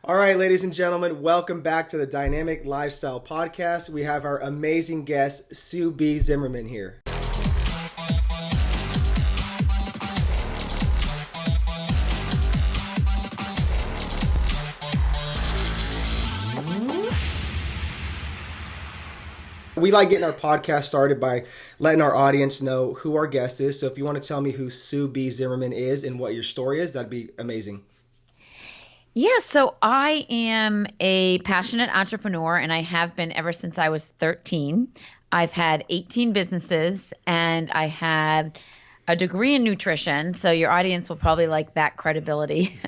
All right, ladies and gentlemen, welcome back to the Dynamic Lifestyle Podcast. We have our amazing guest, Sue B. Zimmerman here. We like getting our podcast started by letting our audience know who our guest is. So if you want to tell me who Sue B. Zimmerman is and what your story is, that'd be amazing. Yeah, so I am a passionate entrepreneur, and I have been ever since I was 13. I've had 18 businesses, and I had a degree in nutrition, so your audience will probably like that credibility.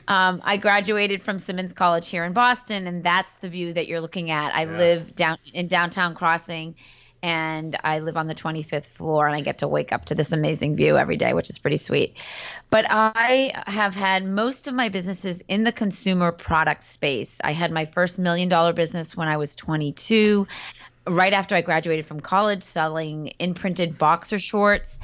I graduated from Simmons College here in Boston, and that's the view that you're looking at. I live down in downtown Crossing, and I live on the 25th floor, and I get to wake up to this amazing view every day, which is pretty sweet. But I have had most of my businesses in the consumer product space. I had my first $1 million business when I was 22, right after I graduated from college, selling imprinted boxer shorts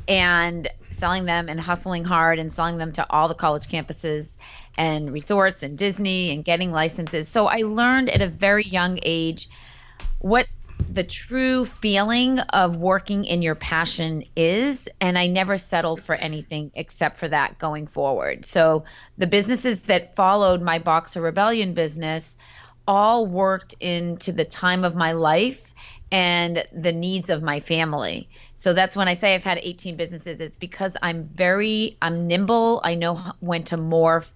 and selling them and hustling hard and selling them to all the college campuses and resorts and Disney and getting licenses. So I learned at a very young age what the true feeling of working in your passion is, and I never settled for anything except for that going forward. So the businesses that followed my Boxer Rebellion business all worked into the time of my life and the needs of my family. So that's when I say I've had 18 businesses. It's because I'm nimble. I know when to morph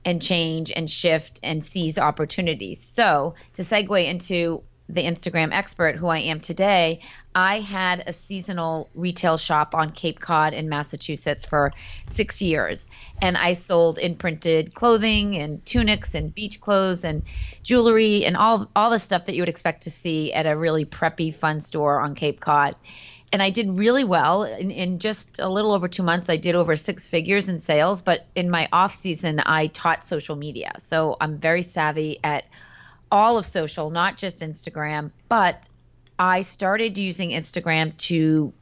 and change and shift and seize opportunities. So to segue into the Instagram expert who I am today, I had a seasonal retail shop on Cape Cod in Massachusetts for 6 years. And I sold imprinted clothing and tunics and beach clothes and jewelry and all the stuff that you would expect to see at a really preppy, fun store on Cape Cod. And I did really well. In just a little over 2 months, I did over 6 figures in sales. But in my off season, I taught social media. So I'm very savvy at all of social, not just Instagram, but I started using Instagram to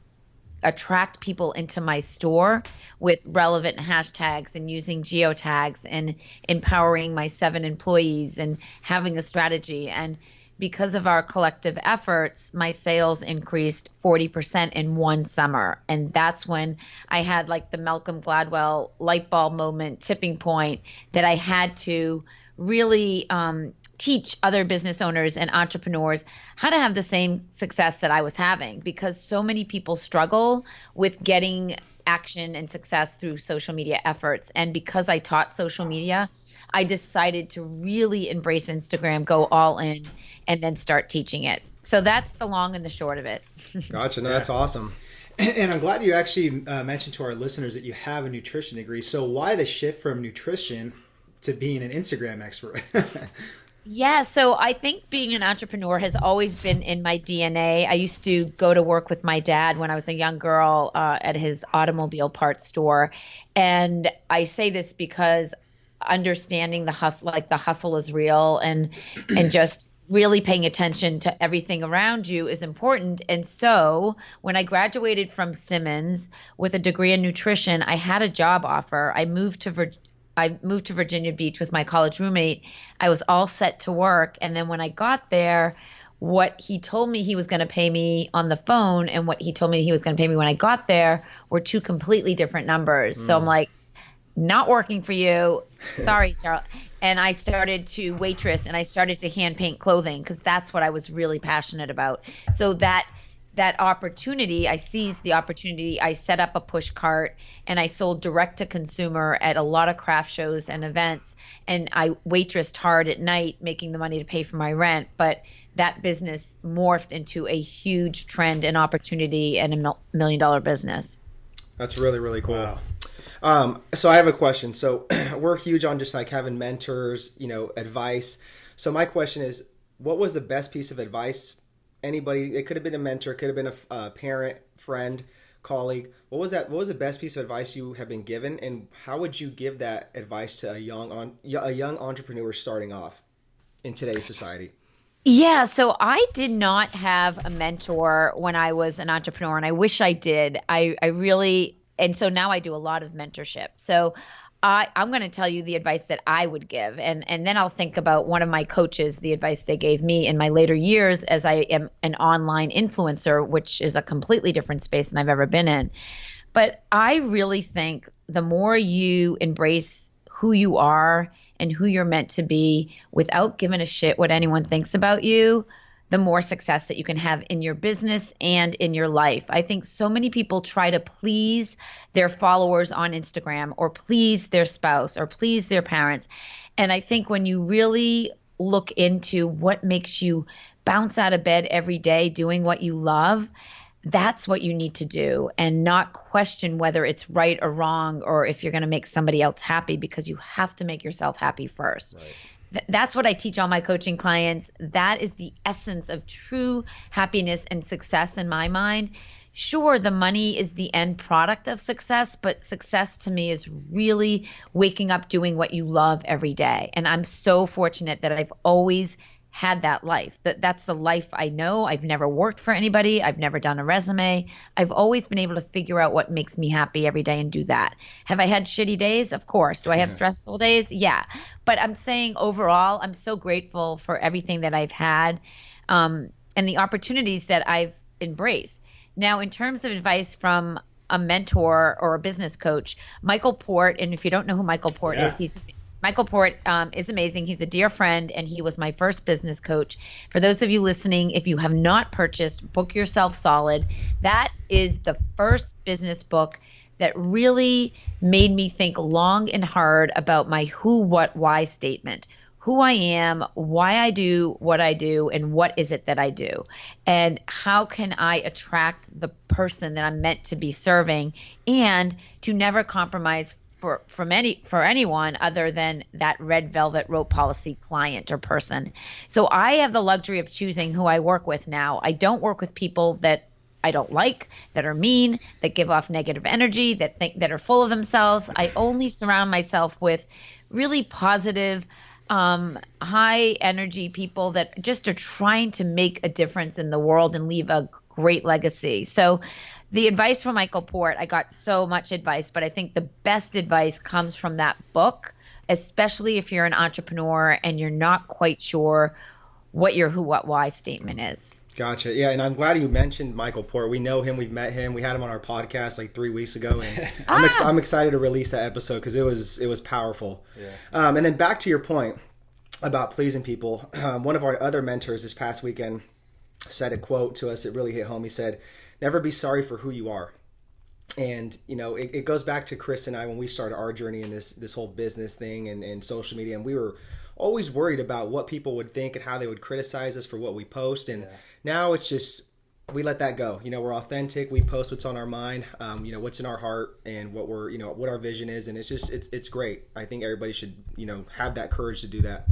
attract people into my store with relevant hashtags and using geotags and empowering my 7 employees and having a strategy. And because of our collective efforts, my sales increased 40% in one summer. And that's when I had like the Malcolm Gladwell light bulb moment, tipping point, that I had to really teach other business owners and entrepreneurs how to have the same success that I was having, because so many people struggle with getting action and success through social media efforts. And because I taught social media, I decided to really embrace Instagram, go all in, and then start teaching it. So that's the long and the short of it. Gotcha. No, that's awesome. And I'm glad you actually mentioned to our listeners that you have a nutrition degree. So why the shift from nutrition to being an Instagram expert? Yeah, so I think being an entrepreneur has always been in my DNA. I used to go to work with my dad when I was a young girl at his automobile parts store. And I say this because understanding the hustle is real, and just really paying attention to everything around you is important. And so when I graduated from Simmons with a degree in nutrition, I had a job offer. I moved to Virginia Beach with my college roommate. I was all set to work. And then when I got there, what he told me he was going to pay me on the phone and what he told me he was going to pay me when I got there were 2 completely different numbers. So I'm like, not working for you. Sorry, Charles. And I started to waitress and I started to hand paint clothing because that's what I was really passionate about. So that opportunity, I seized the opportunity. I set up a push cart and I sold direct to consumer at a lot of craft shows and events. And I waitressed hard at night, making the money to pay for my rent. But that business morphed into a huge trend and opportunity and a $1 million business. That's really, really cool. Wow. So I have a question. So we're huge on just like having mentors, advice. So my question is, what was the best piece of advice? Anybody, it could have been a mentor, it could have been a parent, friend, colleague. What was the best piece of advice you have been given, and how would you give that advice to a young entrepreneur starting off in today's society? Yeah, so I did not have a mentor when I was an entrepreneur, and I wish I did. I really, and so now I do a lot of mentorship. So I'm going to tell you the advice that I would give. And then I'll think about one of my coaches, the advice they gave me in my later years as I am an online influencer, which is a completely different space than I've ever been in. But I really think the more you embrace who you are and who you're meant to be without giving a shit what anyone thinks about you, the more success that you can have in your business and in your life. I think so many people try to please their followers on Instagram or please their spouse or please their parents. And I think when you really look into what makes you bounce out of bed every day doing what you love, that's what you need to do, and not question whether it's right or wrong or if you're going to make somebody else happy, because you have to make yourself happy first. Right. That's what I teach all my coaching clients. That is the essence of true happiness and success in my mind. Sure, the money is the end product of success, but success to me is really waking up doing what you love every day. And I'm so fortunate that I've always had that life. That's the life I know. I've never worked for anybody. I've never done a resume. I've always been able to figure out what makes me happy every day and do that. Have I had shitty days? Of course. Do I have stressful days? Yeah. But I'm saying overall, I'm so grateful for everything that I've had, and the opportunities that I've embraced. Now, in terms of advice from a mentor or a business coach, Michael Port, and if you don't know who Michael Port is, Michael Port is amazing. He's a dear friend, and he was my first business coach. For those of you listening, if you have not purchased Book Yourself Solid, that is the first business book that really made me think long and hard about my who, what, why statement. Who I am, why I do what I do, and what is it that I do, and how can I attract the person that I'm meant to be serving, and to never compromise for anyone other than that red velvet rope policy client or person. So I have the luxury of choosing who I work with now. I don't work with people that I don't like, that are mean, that give off negative energy, that are full of themselves. I only surround myself with really positive, high energy people that just are trying to make a difference in the world and leave a great legacy. So the advice from Michael Port, I got so much advice, but I think the best advice comes from that book, especially if you're an entrepreneur and you're not quite sure what your who, what, why statement is. Gotcha. Yeah, and I'm glad you mentioned Michael Port. We know him. We've met him. We had him on our podcast like 3 weeks ago, and I'm excited to release that episode because it was powerful. Yeah. And then back to your point about pleasing people. One of our other mentors this past weekend said a quote to us that really hit home. He said, "Never be sorry for who you are." And, you know, it goes back to Chris and I when we started our journey in this whole business thing and social media. And we were always worried about what people would think and how they would criticize us for what we post. And now it's just, we let that go. You know, we're authentic. We post what's on our mind, you know, what's in our heart and what what our vision is. And it's just, it's great. I think everybody should, have that courage to do that.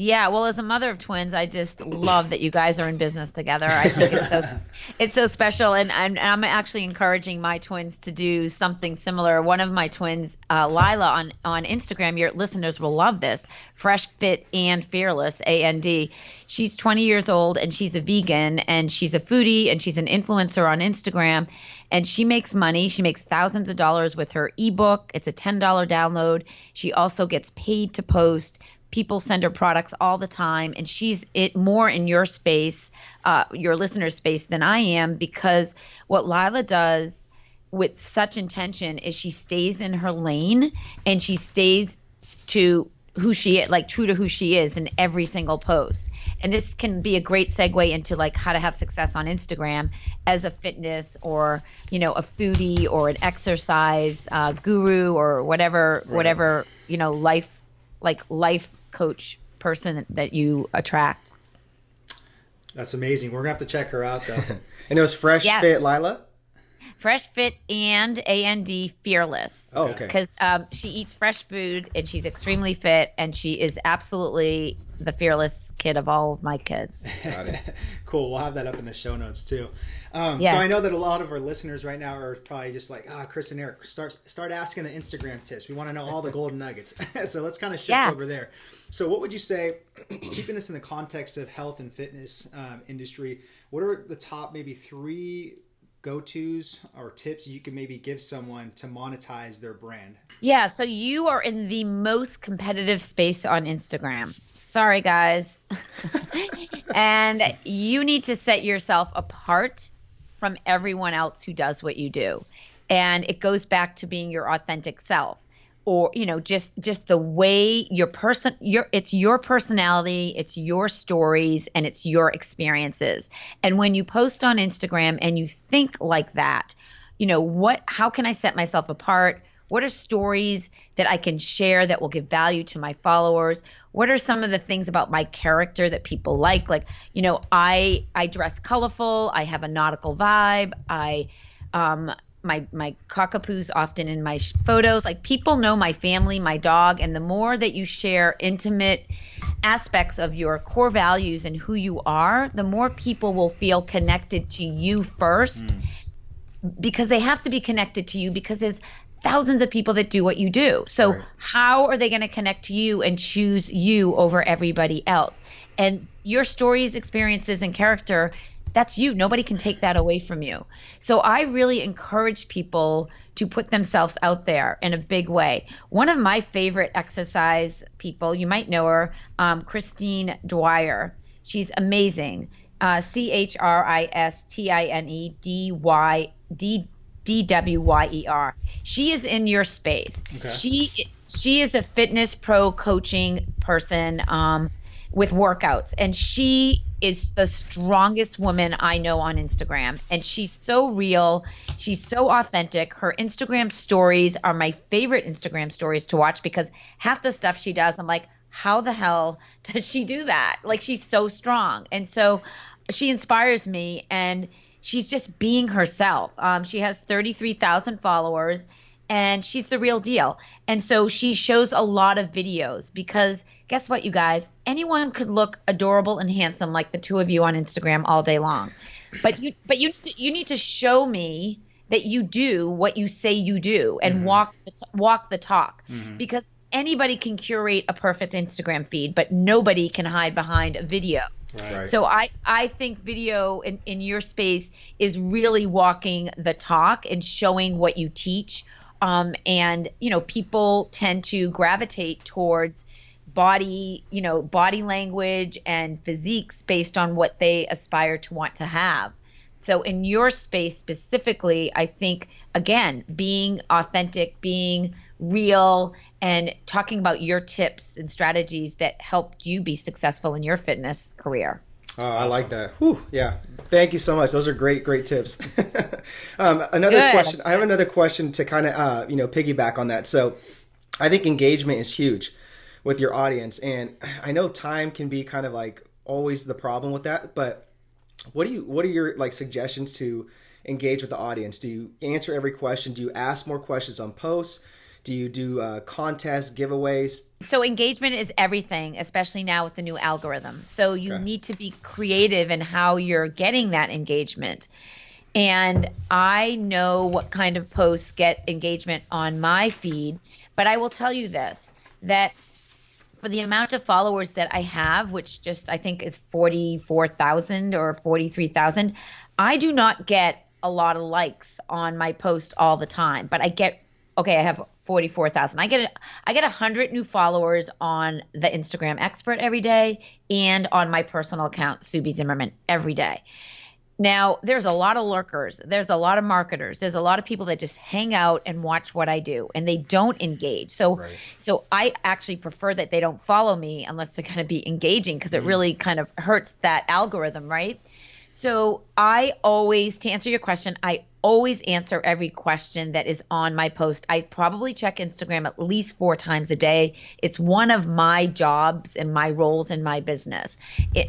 Yeah, well, as a mother of twins, I just love that you guys are in business together. I think it's so special, and I'm actually encouraging my twins to do something similar. One of my twins, Lila, on Instagram, your listeners will love this, Fresh, Fit, and Fearless, AND. She's 20 years old, and she's a vegan, and she's a foodie, and she's an influencer on Instagram, and she makes money. She makes thousands of dollars with her ebook. It's a $10 download. She also gets paid to post. People send her products all the time, and she's more in your space, your listener space, than I am, because what Lila does with such intention is she stays in her lane and she stays to who she is, like true to who she is in every single post. And this can be a great segue into like how to have success on Instagram as a fitness or, a foodie or an exercise guru or whatever, life coach person that you attract. That's amazing. We're gonna have to check her out though. And it was Fresh Fit, Lila? Fresh, Fit, and AND Fearless. Oh, okay. Because she eats fresh food and she's extremely fit and she is absolutely the fearless kid of all of my kids. Got it. Cool. We'll have that up in the show notes too. So I know that a lot of our listeners right now are probably just like, Chris and Eric, start asking the Instagram tips. We want to know all the golden nuggets. So let's kind of shift over there. So what would you say, keeping this in the context of health and fitness industry, what are the top maybe 3 go-tos or tips you can maybe give someone to monetize their brand? Yeah, so you are in the most competitive space on Instagram. Sorry, guys. And you need to set yourself apart from everyone else who does what you do. And it goes back to being your authentic self, or, just the way it's your personality, it's your stories, and it's your experiences. And when you post on Instagram and you think like that, how can I set myself apart? What are stories that I can share that will give value to my followers? What are some of the things about my character that people like? Like, I dress colorful. I have a nautical vibe. My cockapoo's often in my photos. Like, people know my family, my dog, and the more that you share intimate aspects of your core values and who you are, the more people will feel connected to you first, because they have to be connected to you, because there's thousands of people that do what you do. So right. How are they going to connect to you and choose you over everybody else? And your stories, experiences, and character, that's you. Nobody can take that away from you. So I really encourage people to put themselves out there in a big way. One of my favorite exercise people, you might know her, Christine Dwyer. She's amazing. CHRISTINEDWYER. She is in your space. Okay. She is a fitness pro coaching person with workouts, and she is the strongest woman I know on Instagram. And she's so real. She's so authentic. Her Instagram stories are my favorite Instagram stories to watch, because half the stuff she does, I'm like, how the hell does she do that? Like, she's so strong. And so she inspires me, and she's just being herself. She has 33,000 followers, and she's the real deal. And so she shows a lot of videos, because guess what, you guys? Anyone could look adorable and handsome like the two of you on Instagram all day long. But you need to show me that you do what you say you do, and walk the talk. Because anybody can curate a perfect Instagram feed, but nobody can hide behind a video. Right. So I think video in your space is really walking the talk and showing what you teach. And people tend to gravitate towards body language and physiques based on what they aspire to want to have. So in your space specifically, I think, again, being authentic, being real, and talking about your tips and strategies that helped you be successful in your fitness career. Oh, I like that. Whew, yeah. Thank you so much. Those are great tips. Another Good. question. I have another question to kind of, piggyback on that. So I think engagement is huge with your audience. And I know time can be kind of like always the problem with that. But what are your like suggestions to engage with the audience? Do you answer every question? Do you ask more questions on posts? Do you do contests, giveaways? So engagement is everything, especially now with the new algorithm. So you need to be creative in how you're getting that engagement. And I know what kind of posts get engagement on my feed, but I will tell you this, that for the amount of followers that I have, which just I think is 44,000 or 43,000, I do not get a lot of likes on my post all the time, but I have 44,000. I get 100 new followers on the Instagram Expert every day, and on my personal account, Subi Zimmerman, every day. Now, there's a lot of lurkers. There's a lot of marketers. There's a lot of people that just hang out and watch what I do, and they don't engage. So I actually prefer that they don't follow me unless they're going to be engaging, because it really kind of hurts that algorithm, right? So to answer your question, I always answer every question that is on my post. I probably check Instagram at least 4 times a day. It's one of my jobs and my roles in my business.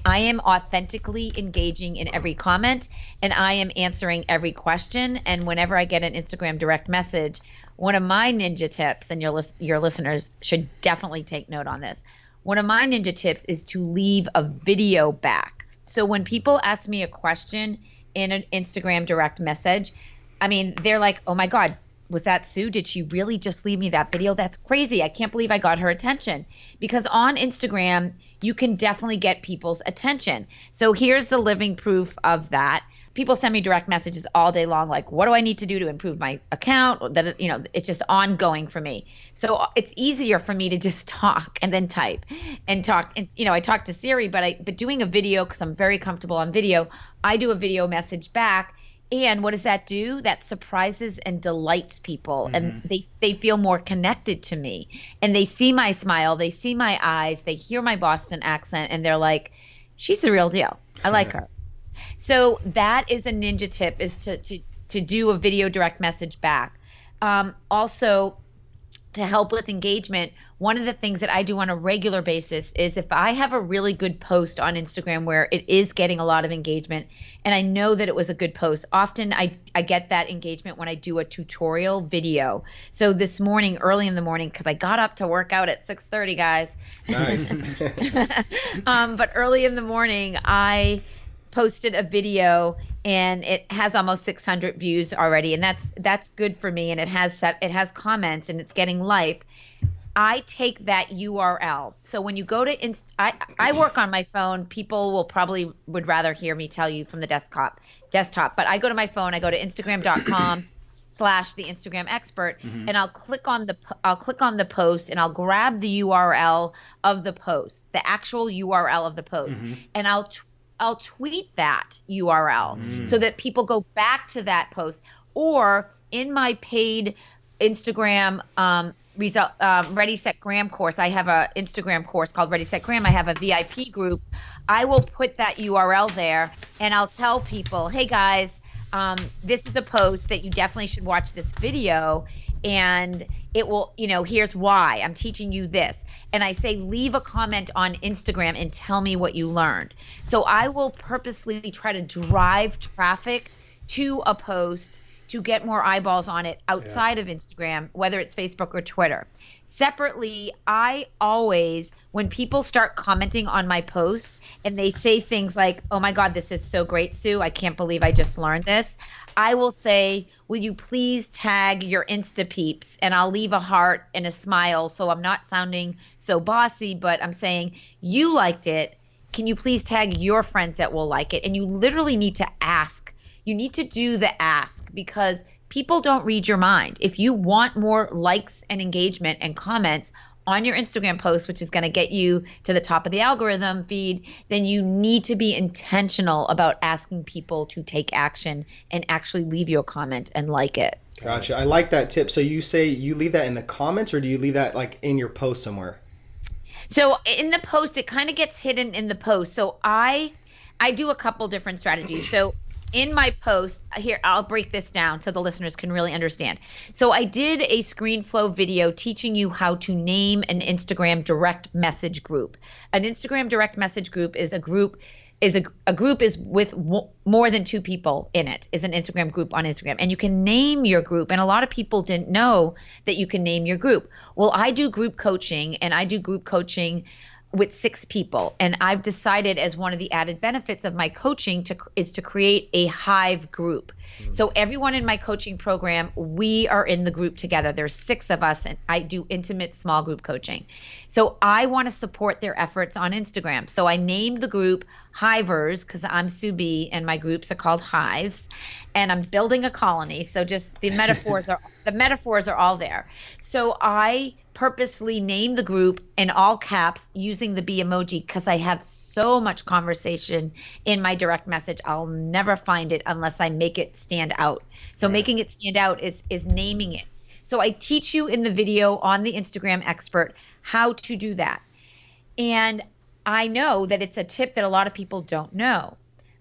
I am authentically engaging in every comment, and I am answering every question. And whenever I get an Instagram direct message, one of my ninja tips, and your listeners should definitely take note on this, one of my ninja tips is to leave a video back. So when people ask me a question in an Instagram direct message, I mean, they're like, oh my God, was that Sue? Did she really just leave me that video? That's crazy. I can't believe I got her attention. Because on Instagram, you can definitely get people's attention. So here's the living proof of that. people send me direct messages all day long, like, what do I need to do to improve my account? That, you know, it's just ongoing for me. So it's easier for me to just talk and then type and talk. And, you know, I talk to Siri, but doing a video, because I'm very comfortable on video, I do a video message back. And what does that do? That surprises and delights people. And they feel more connected to me. And they see my smile, they see my eyes, they hear my Boston accent, and they're like, she's the real deal. I like her. So that is a ninja tip, is to do a video direct message back. Also, to help with engagement, one of the things that I do on a regular basis is if I have a really good post on Instagram where it is getting a lot of engagement and I know that it was a good post, often I get that engagement when I do a tutorial video. So this morning, early in the morning, because I got up to work out at 6:30, guys. Nice. But early in the morning, I posted a video and it has almost 600 views already, and that's good for me, and it has comments and it's getting life. I take that URL. So when you go to I work on my phone. People would rather hear me tell you from the desktop, but I go to my phone. I go to Instagram.com/the Instagram expert, and I'll click on the post, and I'll grab the URL of the post, the actual URL of the post, and I'll tweet that URL so that people go back to that post, or in my paid Instagram Ready Set Gram course. I have a Instagram course called Ready Set Gram. I have a VIP group. I will put that URL there, and I'll tell people, hey guys, this is a post that you definitely should watch this video, and it will, you know, here's why I'm teaching you this. And I say, leave a comment on Instagram and tell me what you learned. So I will purposely try to drive traffic to a post to get more eyeballs on it outside of Instagram, whether it's Facebook or Twitter. Separately, I always, when people start commenting on my post and they say things like, oh my God, this is so great, Sue, I can't believe I just learned this, I will say, will you please tag your Insta peeps? And I'll leave a heart and a smile, so I'm not sounding so bossy, but I'm saying, you liked it. Can you please tag your friends that will like it? And you literally need to ask. You need to do the ask, because people don't read your mind. If you want more likes and engagement and comments on your Instagram post, which is going to get you to the top of the algorithm feed, then you need to be intentional about asking people to take action and actually leave you a comment and like it. Gotcha. I like that tip. So you say you leave that in the comments, or do you leave that like in your post somewhere? So in the post, it kind of gets hidden in the post. So I do a couple different strategies. So in my post here, I'll break this down so the listeners can really understand. So I did a ScreenFlow video teaching you how to name an Instagram direct message group. An Instagram direct message group is a group with more than 2 people in it, is an Instagram group on Instagram. And you can name your group. And a lot of people didn't know that you can name your group. Well, I do group coaching, and I do group coaching with 6 people. And I've decided, as one of the added benefits of my coaching is to create a hive group. So everyone in my coaching program, we are in the group together. There's 6 of us, and I do intimate small group coaching. So I want to support their efforts on Instagram. So I named the group Hivers, because I'm Sue B, and my groups are called Hives, and I'm building a colony. So just the metaphors are all there. So I purposely name the group in all caps using the B emoji, because I have so much conversation in my direct message. I'll never find it unless I make it stand out. So making it stand out is naming it. So I teach you in the video on the Instagram expert how to do that. And I know that it's a tip that a lot of people don't know.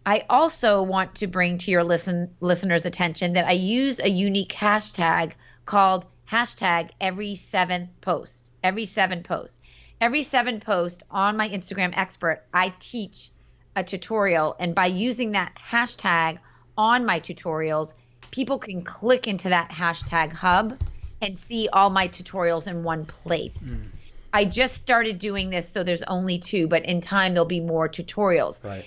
I also want to bring to your listeners' attention that I use a unique hashtag called hashtag every 7 post. Every 7 post. Every 7 post on my Instagram expert, I teach a tutorial. And by using that hashtag on my tutorials, people can click into that hashtag hub and see all my tutorials in one place. I just started doing this, so there's only 2, but in time there'll be more tutorials. Right.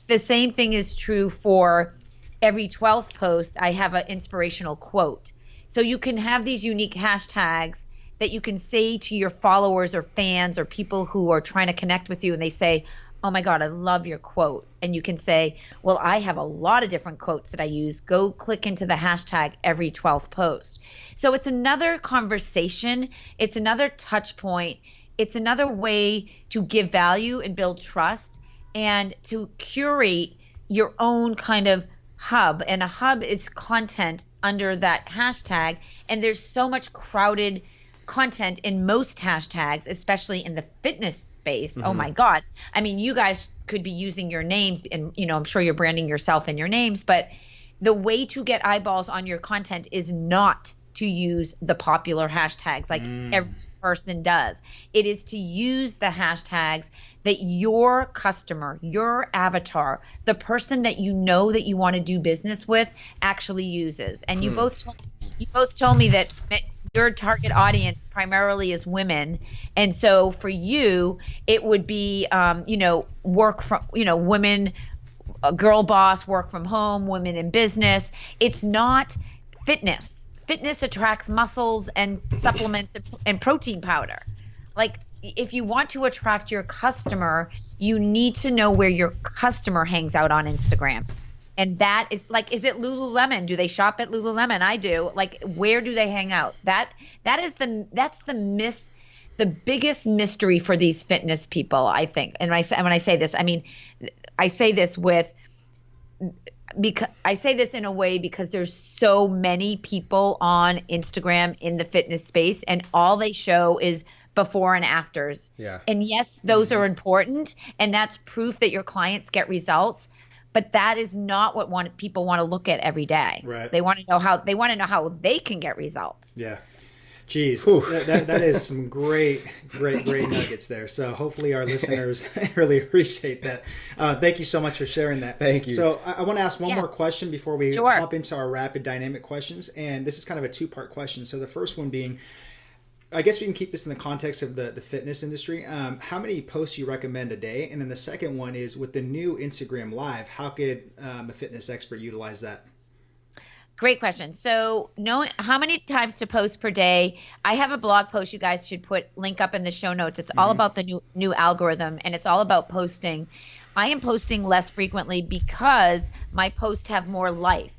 The same thing is true for every 12th post. I have an inspirational quote. So you can have these unique hashtags that you can say to your followers or fans or people who are trying to connect with you, and they say, oh my God, I love your quote. And you can say, well, I have a lot of different quotes that I use. Go click into the hashtag every 12th post. So it's another conversation. It's another touch point. It's another way to give value and build trust and to curate your own kind of hub. And a hub is content under that hashtag. And there's so much crowded content in most hashtags, especially in the fitness space. Oh my God. I mean, you guys could be using your names and, I'm sure you're branding yourself and your names, but the way to get eyeballs on your content is not to use the popular hashtags like every person does. It is to use the hashtags that your customer, your avatar, the person that you know that you want to do business with actually uses. And you both told me that your target audience primarily is women. And so for you, it would be, work from, women, a girl boss, work from home, women in business. It's not fitness. Fitness attracts muscles and supplements and protein powder. Like if you want to attract your customer, you need to know where your customer hangs out on Instagram. And that is like, is it Lululemon? Do they shop at Lululemon? I do. Like, where do they hang out? That's the biggest mystery for these fitness people, I think. And when I say this, I mean, I say this in a way because there's so many people on Instagram in the fitness space, and all they show is before and afters. Yeah. And yes, those are important, and that's proof that your clients get results. But that is not what people want to look at every day. Right. They want to know how they can get results. Yeah. Geez, that is some great nuggets there. So hopefully our listeners really appreciate that. Thank you so much for sharing that. Thank you. So I want to ask one more question before we hop into our rapid dynamic questions. And this is kind of a two-part question. So the first one being, I guess we can keep this in the context of the fitness industry. How many posts you recommend a day? And then the second one is, with the new Instagram Live, how could a fitness expert utilize that? Great question. So knowing how many times to post per day, I have a blog post you guys should link up in the show notes. It's all about the new algorithm, and it's all about posting. I am posting less frequently because my posts have more life.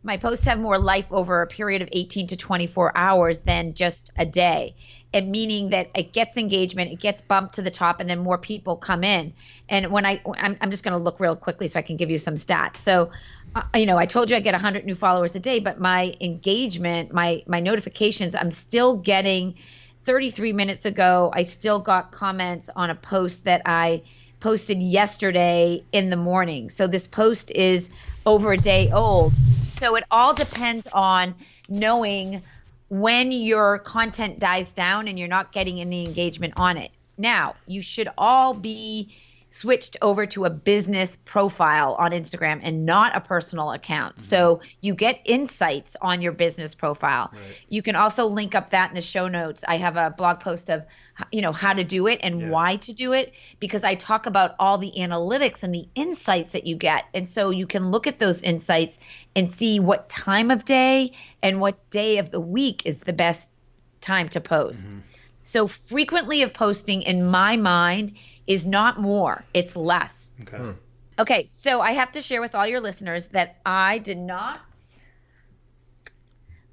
My posts have more life over a period of 18 to 24 hours than just a day. And meaning that it gets engagement, it gets bumped to the top, and then more people come in. And when I'm just going to look real quickly so I can give you some stats. So, I told you I get 100 new followers a day, but my engagement, my notifications, I'm still getting 33 minutes ago. I still got comments on a post that I posted yesterday in the morning. So this post is over a day old. So it all depends on knowing when your content dies down and you're not getting any engagement on it. Now, you should all be switched over to a business profile on Instagram and not a personal account. So you get insights on your business profile. Right. You can also link up that in the show notes. I have a blog post of how to do it and why to do it, because I talk about all the analytics and the insights that you get. And so you can look at those insights and see what time of day and what day of the week is the best time to post. So frequently of posting, in my mind, is not more, it's less. Okay, so I have to share with all your listeners that I did not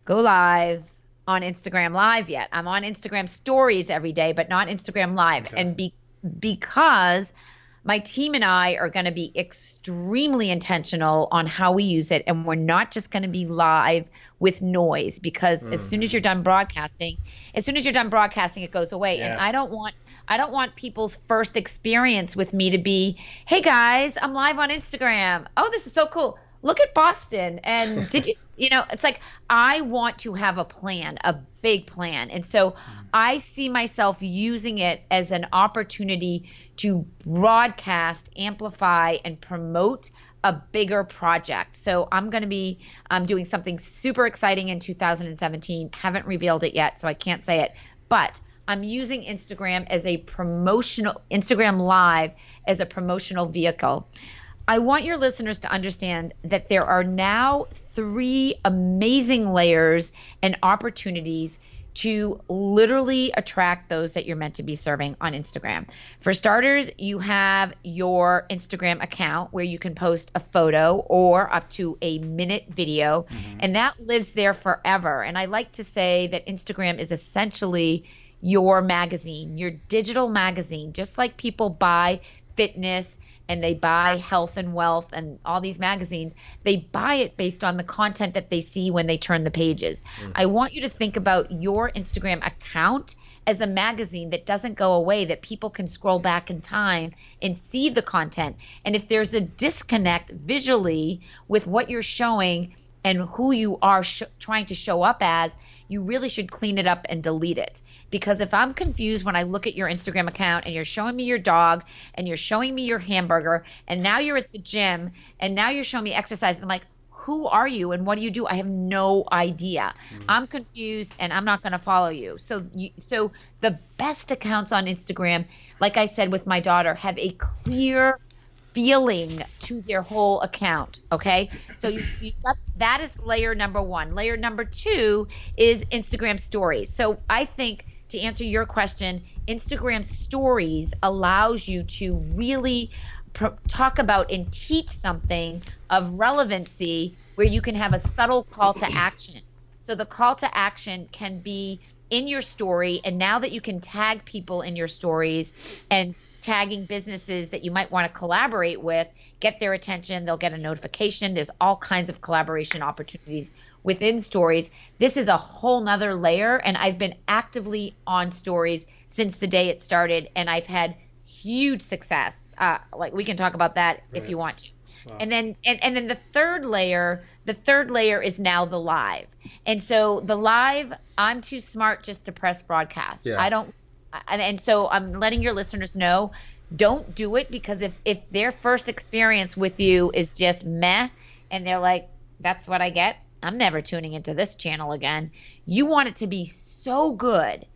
go live on Instagram Live yet. I'm on Instagram Stories every day, but not Instagram Live. Okay. And because my team and I are going to be extremely intentional on how we use it, and we're not just going to be live with noise, because as soon as you're done broadcasting, it goes away. Yeah. And I don't want people's first experience with me to be, hey guys, I'm live on Instagram. Oh, this is so cool. Look at Boston. And did you, it's like, I want to have a plan, a big plan. And so I see myself using it as an opportunity to broadcast, amplify, and promote a bigger project. So I'm going to be doing something super exciting in 2017. Haven't revealed it yet, so I can't say it. But I'm using Instagram Live as a promotional vehicle. I want your listeners to understand that there are now 3 amazing layers and opportunities to literally attract those that you're meant to be serving on Instagram. For starters, you have your Instagram account where you can post a photo or up to a minute video, and that lives there forever. And I like to say that Instagram is essentially your magazine, your digital magazine, just like people buy fitness and they buy health and wealth and all these magazines, they buy it based on the content that they see when they turn the pages. I want you to think about your Instagram account as a magazine that doesn't go away, that people can scroll back in time and see the content. And if there's a disconnect visually with what you're showing and who you are trying to show up as, you really should clean it up and delete it. Because if I'm confused when I look at your Instagram account and you're showing me your dog and you're showing me your hamburger and now you're at the gym and now you're showing me exercise, I'm like, who are you and what do you do? I have no idea. I'm confused and I'm not going to follow you. So the best accounts on Instagram, like I said with my daughter, have a clear feeling to their whole account. Okay. So you got, that is layer number one. Layer number two is Instagram stories. So I think, to answer your question, Instagram stories allows you to really talk about and teach something of relevancy where you can have a subtle call to action. So the call to action can be in your story, and now that you can tag people in your stories and tagging businesses that you might want to collaborate with, get their attention, they'll get a notification. There's all kinds of collaboration opportunities within stories. This is a whole nother layer, and I've been actively on stories since the day it started, and I've had huge success. Like we can talk about that if you want to. Wow. And then the third layer is now the live. And so the live, I'm too smart just to press broadcast. Yeah. And so I'm letting your listeners know, don't do it, because if their first experience with you is just meh and they're like, that's what I get, I'm never tuning into this channel again. You want it to be so good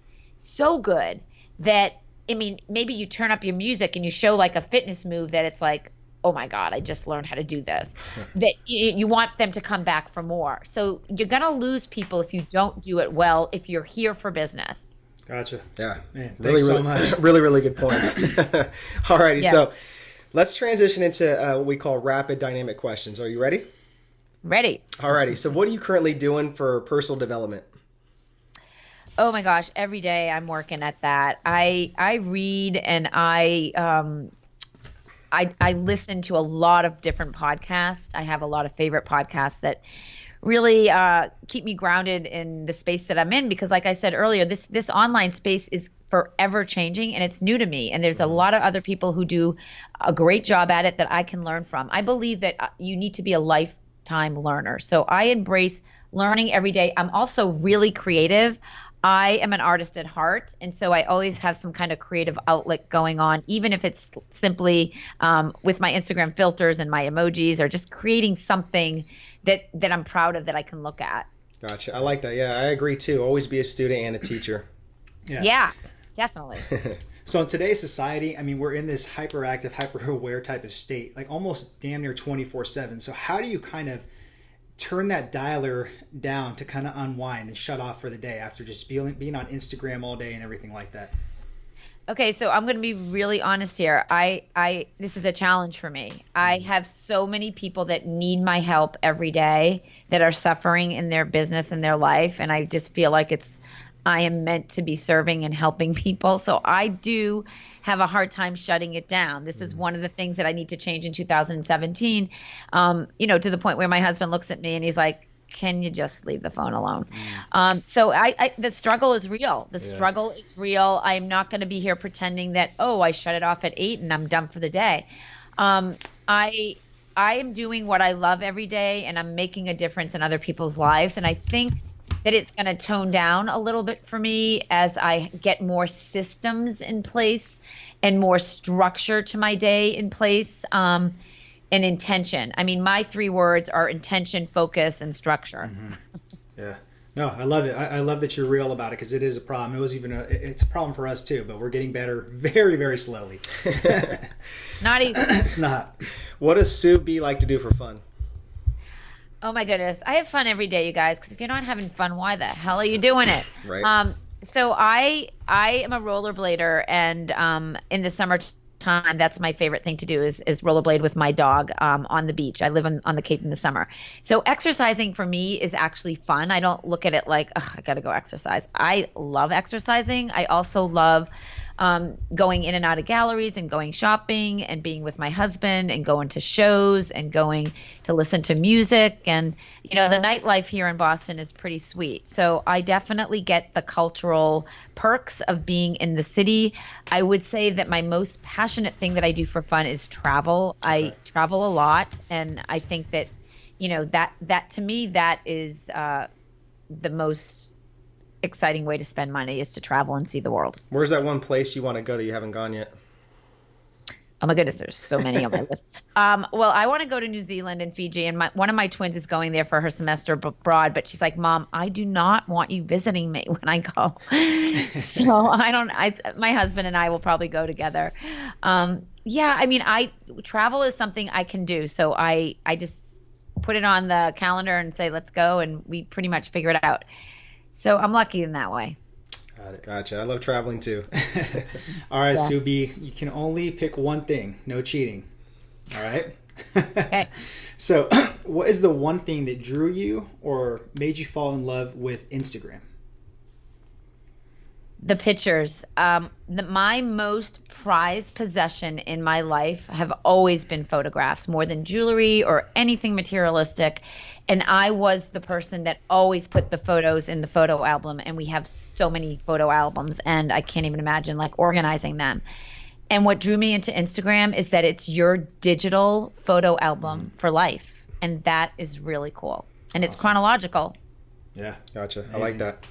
that, I mean, maybe you turn up your music and you show like a fitness move that it's like, oh my God, I just learned how to do this. That you want them to come back for more. So you're going to lose people if you don't do it well, if you're here for business. Gotcha. Yeah. Man, thanks so much. Really good points. All righty. Yeah. So let's transition into what we call rapid dynamic questions. Are you ready? Ready. All righty. So what are you currently doing for personal development? Oh my gosh, every day I'm working at that. I read and I listen to a lot of different podcasts. I have a lot of favorite podcasts that really keep me grounded in the space that I'm in, because like I said earlier, this online space is forever changing and it's new to me. And there's a lot of other people who do a great job at it that I can learn from. I believe that you need to be a lifetime learner. So I embrace learning every day. I'm also really creative. I am an artist at heart, and so I always have some kind of creative outlet going on, even if it's simply with my Instagram filters and my emojis, or just creating something that I'm proud of that I can look at. Gotcha. I like that. Yeah, I agree too. Always be a student and a teacher. Yeah, definitely. So in today's society, I mean, we're in this hyperactive, hyper-aware type of state, like almost damn near 24/7. So how do you kind of turn that dialer down to kind of unwind and shut off for the day after just being on Instagram all day and everything like that? Okay, so I'm going to be really honest here. This is a challenge for me. I have so many people that need my help every day that are suffering in their business and their life, and I just feel like I am meant to be serving and helping people. So I do have a hard time shutting it down. This is one of the things that I need to change in 2017, to the point where my husband looks at me and he's like, can you just leave the phone alone? So the struggle is real. The struggle is real. I'm not going to be here pretending that, I shut it off at 8 and I'm done for the day. I am doing what I love every day, and I'm making a difference in other people's lives. And I think that it's going to tone down a little bit for me as I get more systems in place and more structure to my day in place, and intention. I mean, my 3 words are intention, focus, and structure. Mm-hmm. Yeah. No, I love it. I love that you're real about it, because it is a problem. It's a problem for us too, but we're getting better very, very slowly. Not easy. It's not. What does Sue B like to do for fun? Oh my goodness. I have fun every day, you guys, because if you're not having fun, why the hell are you doing it? Right. So I am a rollerblader, and in the summertime, that's my favorite thing to do is rollerblade with my dog on the beach. I live on the Cape in the summer. So exercising for me is actually fun. I don't look at it like, I got to go exercise. I love exercising. I also love going in and out of galleries and going shopping and being with my husband and going to shows and going to listen to music. And, the nightlife here in Boston is pretty sweet. So I definitely get the cultural perks of being in the city. I would say that my most passionate thing that I do for fun is travel. I travel a lot. And I think that, that to me, that is the most exciting way to spend money is to travel and see the world. Where's that one place you want to go that you haven't gone yet? Oh my goodness, there's so many on my list. Well, I want to go to New Zealand and Fiji, and one of my twins is going there for her semester abroad, but she's like, Mom, I do not want you visiting me when I go. So my husband and I will probably go together. Travel is something I can do. So I just put it on the calendar and say, let's go. And we pretty much figure it out. So I'm lucky in that way. Got it. Gotcha. I love traveling too. All right, yeah. Subi, you can only pick one thing. No cheating. All right? Okay. So what is the one thing that drew you or made you fall in love with Instagram? The pictures. My most prized possession in my life have always been photographs, more than jewelry or anything materialistic. And I was the person that always put the photos in the photo album. And we have so many photo albums, and I can't even imagine organizing them. And what drew me into Instagram is that it's your digital photo album for life. And that is really cool. And it's chronological. Yeah, gotcha. Amazing. I like that.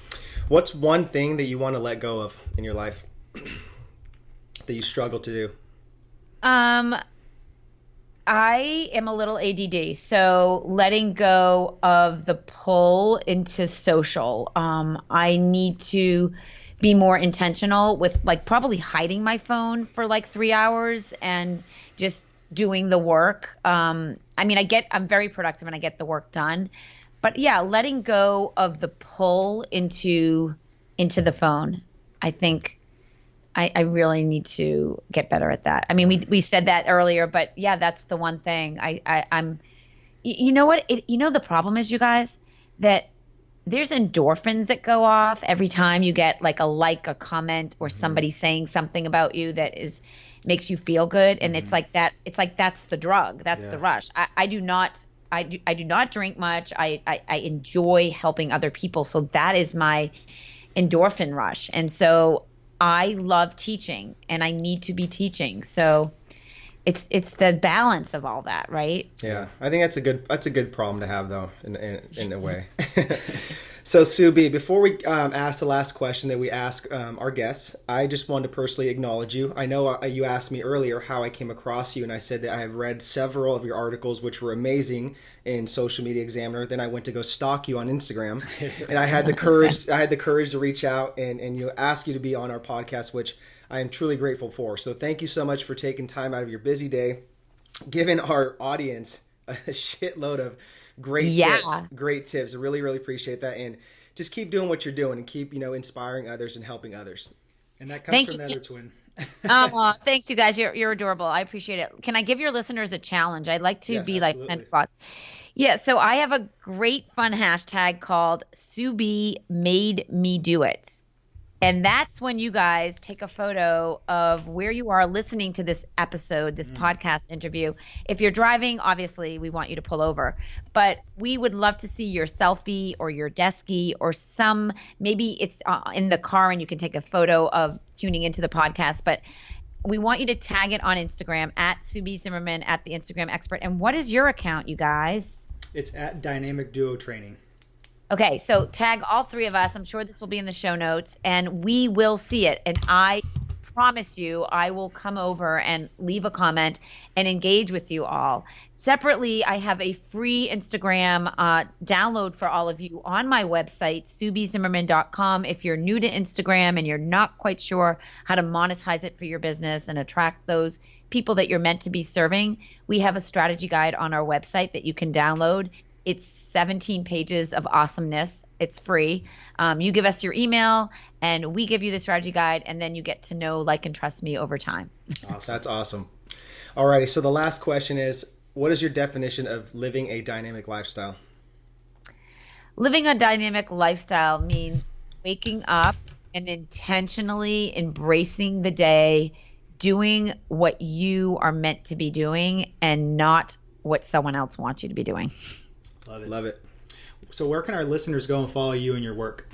What's one thing that you want to let go of in your life that you struggle to do? I am a little ADD, so letting go of the pull into social. I need to be more intentional with probably hiding my phone for 3 hours and just doing the work. I'm very productive and I get the work done. But yeah, letting go of the pull into the phone. I think I really need to get better at that. I mean, we said that earlier, but yeah, that's the one thing. I'm. You know what? The problem is, you guys, that there's endorphins that go off every time you get a comment, or somebody saying something about you that makes you feel good, and it's like that. It's like that's the drug. That's the rush. I do not drink much. I enjoy helping other people, so that is my endorphin rush, and so I love teaching, and I need to be teaching. So it's the balance of all that, right? Yeah, I think that's a good problem to have, though, in a way. So, Subi, before we ask the last question that we ask our guests, I just wanted to personally acknowledge you. I know you asked me earlier how I came across you, and I said that I have read several of your articles, which were amazing in Social Media Examiner. Then I went to go stalk you on Instagram, and I had the courage. to reach out and ask you to be on our podcast, which I am truly grateful for. So, thank you so much for taking time out of your busy day, giving our audience a shitload of great tips. I really, really appreciate that. And just keep doing what you're doing and keep, inspiring others and helping others. And that comes from the other twin. Thanks, you guys. You're adorable. I appreciate it. Can I give your listeners a challenge? I'd like to be like Penn Cross. Yeah, so I have a great fun hashtag called Subi Made Me Do It. And that's when you guys take a photo of where you are listening to this episode, this podcast interview. If you're driving, obviously, we want you to pull over. But we would love to see your selfie or your deskie or maybe it's in the car and you can take a photo of tuning into the podcast. But we want you to tag it on Instagram at Subi Zimmerman, at the Instagram expert. And what is your account, you guys? It's at Dynamic Duo Training. Okay, so tag all three of us. I'm sure this will be in the show notes, and we will see it. And I promise you, I will come over and leave a comment and engage with you all. Separately, I have a free Instagram download for all of you on my website, subizimmerman.com. If you're new to Instagram and you're not quite sure how to monetize it for your business and attract those people that you're meant to be serving, we have a strategy guide on our website that you can download. It's 17 pages of awesomeness. It's free. You give us your email and we give you the strategy guide, and then you get to know, like, and trust me over time. Awesome. That's awesome. Alrighty. So the last question is, what is your definition of living a dynamic lifestyle? Living a dynamic lifestyle means waking up and intentionally embracing the day, doing what you are meant to be doing and not what someone else wants you to be doing. Love it. Love it. So where can our listeners go and follow you and your work?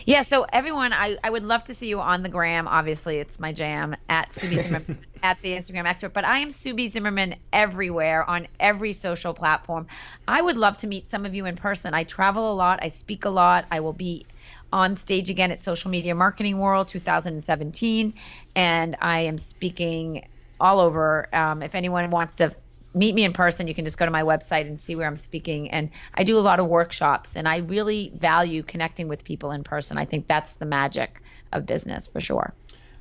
Yeah, so everyone, I would love to see you on the gram. Obviously, it's my jam, at Subi Zimmerman, at the Instagram expert. But I am Subi Zimmerman everywhere, on every social platform. I would love to meet some of you in person. I travel a lot. I speak a lot. I will be on stage again at Social Media Marketing World 2017. And I am speaking all over. If anyone wants to meet me in person, you can just go to my website and see where I'm speaking. And I do a lot of workshops, and I really value connecting with people in person. I think that's the magic of business, for sure.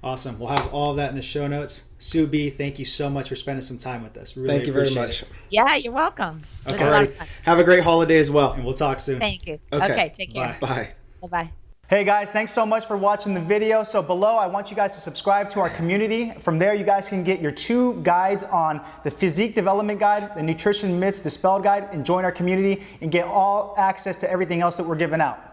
Awesome. We'll have all of that in the show notes. Subi, thank you so much for spending some time with us. Really Thank you very much. Yeah, you're welcome. Okay. All right. Have a great holiday as well. And we'll talk soon. Thank you. Okay. Okay, take care. Bye. Bye-bye. Hey guys, thanks so much for watching the video. So below, I want you guys to subscribe to our community. From there, you guys can get your 2 guides on the Physique Development Guide, the Nutrition Myths Dispelled Guide, and join our community and get all access to everything else that we're giving out.